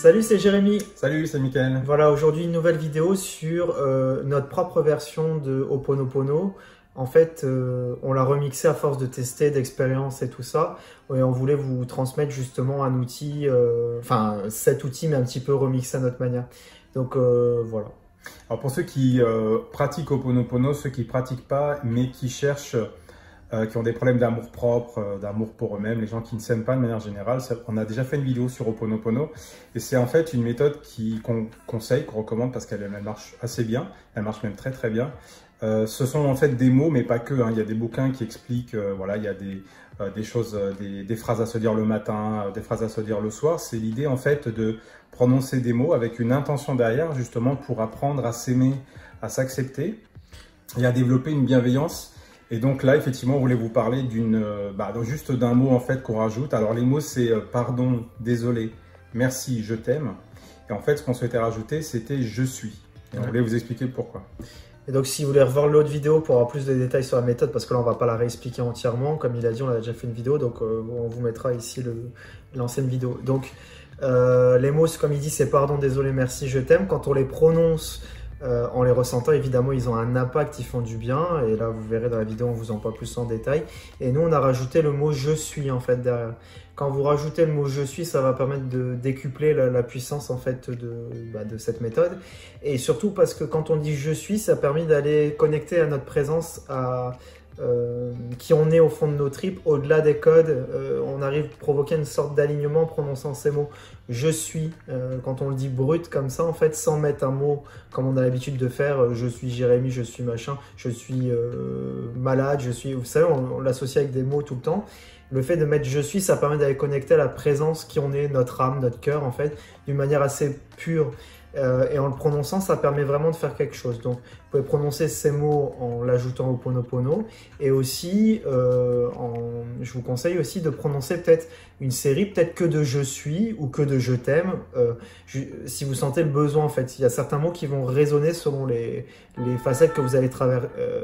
Salut, c'est Jérémy. Salut, c'est Mickaël. Voilà, aujourd'hui une nouvelle vidéo sur notre propre version de Ho'oponopono. En fait, on l'a remixé à force de tester, d'expérience et tout ça. Et on voulait vous transmettre justement un outil, enfin cet outil mais un petit peu remixé à notre manière. Donc voilà. Alors pour ceux qui pratiquent Ho'oponopono, ceux qui ne pratiquent pas mais qui cherchent, qui ont des problèmes d'amour-propre, d'amour pour eux-mêmes, les gens qui ne s'aiment pas de manière générale, on a déjà fait une vidéo sur Ho'oponopono et c'est en fait une méthode qu'on conseille, qu'on recommande parce qu'elle marche assez bien, elle marche même très très bien. Ce sont en fait des mots, mais pas que, hein. Il y a des bouquins qui expliquent, voilà, il y a des choses, des phrases à se dire le matin, des phrases à se dire le soir. C'est l'idée en fait de prononcer des mots avec une intention derrière, justement pour apprendre à s'aimer, à s'accepter et à développer une bienveillance. Et donc là, effectivement, on voulait vous parler juste d'un mot en fait qu'on rajoute. Alors les mots, c'est pardon, désolé, merci, je t'aime. Et en fait, ce qu'on souhaitait rajouter, c'était je suis. Et on voulait vous expliquer pourquoi. Et donc si vous voulez revoir l'autre vidéo pour avoir plus de détails sur la méthode, parce que là on va pas la réexpliquer entièrement, comme il a dit, on a déjà fait une vidéo, donc on vous mettra ici l'ancienne vidéo. Donc les mots, comme il dit, c'est pardon, désolé, merci, je t'aime. Quand on les prononce en les ressentant, évidemment, ils ont un impact, ils font du bien. Et là, vous verrez dans la vidéo, on vous en parle plus en détail. Et nous, on a rajouté le mot je suis en fait derrière. Quand vous rajoutez le mot je suis, ça va permettre de décupler la puissance en fait de cette méthode. Et surtout parce que quand on dit je suis, ça permet d'aller connecter à notre présence, à qui on est au fond de nos tripes, au-delà des codes. On arrive à provoquer une sorte d'alignement en prononçant ces mots. Je suis, quand on le dit brut comme ça, en fait, sans mettre un mot comme on a l'habitude de faire, je suis Jérémy, je suis machin, je suis malade, je suis... Vous savez, on l'associe avec des mots tout le temps. Le fait de mettre je suis, ça permet d'aller connecter à la présence qui on est, notre âme, notre cœur, en fait, d'une manière assez pure. Et en le prononçant, ça permet vraiment de faire quelque chose. Donc, vous pouvez prononcer ces mots en l'ajoutant au Ho'oponopono. Et aussi, je vous conseille aussi de prononcer peut-être une série, peut-être que de je suis ou que de je t'aime. Si vous sentez le besoin, en fait. Il y a certains mots qui vont résonner selon les facettes que vous allez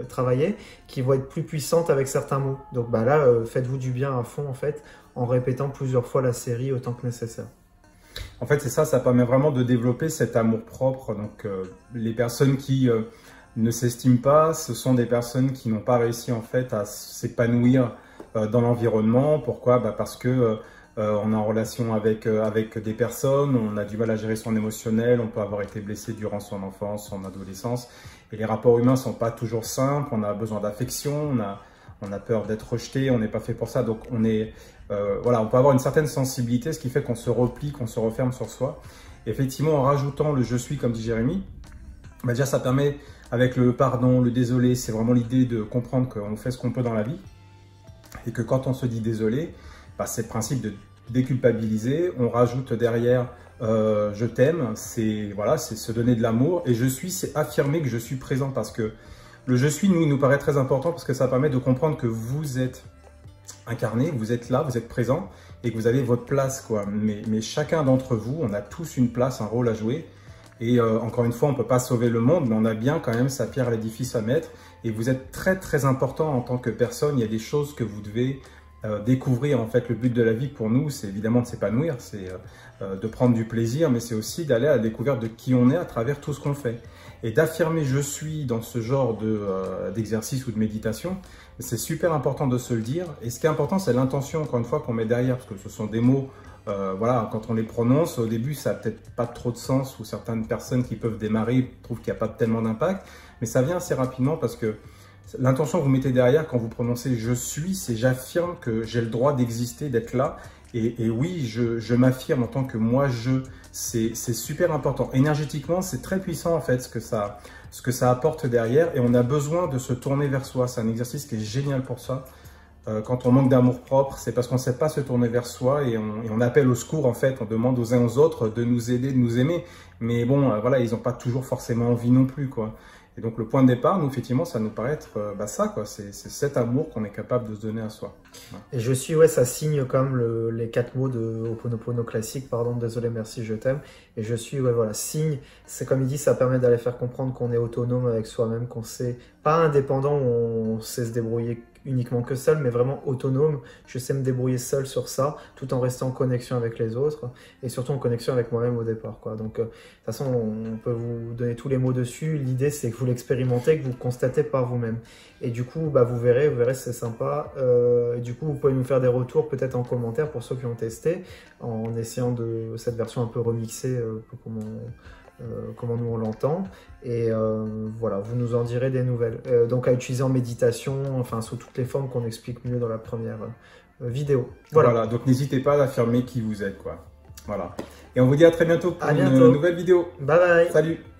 travailler, qui vont être plus puissantes avec certains mots. Donc là, faites-vous du bien à fond, en fait, en répétant plusieurs fois la série autant que nécessaire. En fait, c'est ça, ça permet vraiment de développer cet amour-propre. Donc, les personnes qui ne s'estiment pas, ce sont des personnes qui n'ont pas réussi en fait à s'épanouir dans l'environnement. Pourquoi? Parce que on est en relation avec des personnes, on a du mal à gérer son émotionnel, on peut avoir été blessé durant son enfance, son adolescence. Et les rapports humains ne sont pas toujours simples, on a besoin d'affection, on a peur d'être rejeté, on n'est pas fait pour ça. Donc, voilà, on peut avoir une certaine sensibilité, ce qui fait qu'on se replie, qu'on se referme sur soi. Et effectivement, en rajoutant le je suis, comme dit Jérémy, déjà ça permet, avec le pardon, le désolé, c'est vraiment l'idée de comprendre qu'on fait ce qu'on peut dans la vie. Et que quand on se dit désolé, c'est le principe de déculpabiliser. On rajoute derrière je t'aime, c'est voilà, c'est se donner de l'amour. Et je suis, c'est affirmer que je suis présent, parce que le je suis, nous paraît très important parce que ça permet de comprendre que vous êtes incarné, vous êtes là, vous êtes présent et que vous avez votre place, quoi. Mais chacun d'entre vous, on a tous une place, un rôle à jouer. Et encore une fois, on ne peut pas sauver le monde, mais on a bien quand même sa pierre à l'édifice à mettre. Et vous êtes très très important en tant que personne. Il y a des choses que vous devez découvrir. En fait, le but de la vie pour nous, c'est évidemment de s'épanouir, c'est de prendre du plaisir, mais c'est aussi d'aller à la découverte de qui on est à travers tout ce qu'on fait. Et d'affirmer je suis dans ce genre d'exercice ou de méditation, c'est super important de se le dire. Et ce qui est important, c'est l'intention, encore une fois, qu'on met derrière, parce que ce sont des mots, voilà, quand on les prononce, au début, ça n'a peut-être pas trop de sens, ou certaines personnes qui peuvent démarrer trouvent qu'il n'y a pas tellement d'impact, mais ça vient assez rapidement parce que l'intention que vous mettez derrière quand vous prononcez « je suis », c'est « j'affirme que j'ai le droit d'exister, d'être là ». Et oui, je m'affirme en tant que moi, c'est super important. Énergétiquement, c'est très puissant en fait ce que ça apporte derrière. Et on a besoin de se tourner vers soi. C'est un exercice qui est génial pour ça. Quand on manque d'amour propre, c'est parce qu'on ne sait pas se tourner vers soi et on appelle au secours en fait. On demande aux uns aux autres de nous aider, de nous aimer. Mais bon, voilà, ils n'ont pas toujours forcément envie non plus, quoi. Et donc, le point de départ, nous, effectivement, ça nous paraît être ça, quoi. C'est cet amour qu'on est capable de se donner à soi. Ouais. Et je suis, ouais, ça signe comme les 4 mots de Ho'oponopono classique, pardon, désolé, merci, je t'aime. Et je suis, ouais, voilà, signe, c'est comme il dit, ça permet d'aller faire comprendre qu'on est autonome avec soi-même, qu'on sait, pas indépendant, on sait se débrouiller uniquement que seul, mais vraiment autonome. Je sais me débrouiller seul sur ça, tout en restant en connexion avec les autres, et surtout en connexion avec moi-même au départ, quoi. Donc, de toute façon, on peut vous donner tous les mots dessus. L'idée, c'est que vous l'expérimentez, que vous le constatez par vous-même. Et du coup, bah, vous verrez, c'est sympa. Du coup, vous pouvez nous faire des retours peut-être en commentaire pour ceux qui ont testé, en essayant de cette version un peu remixée, comment nous on l'entend. Et voilà, vous nous en direz des nouvelles. Donc à utiliser en méditation, enfin sous toutes les formes qu'on explique mieux dans la première vidéo. Voilà, donc n'hésitez pas à affirmer qui vous êtes, quoi. Voilà. Et on vous dit à très bientôt pour une nouvelle vidéo. Bye bye. Salut.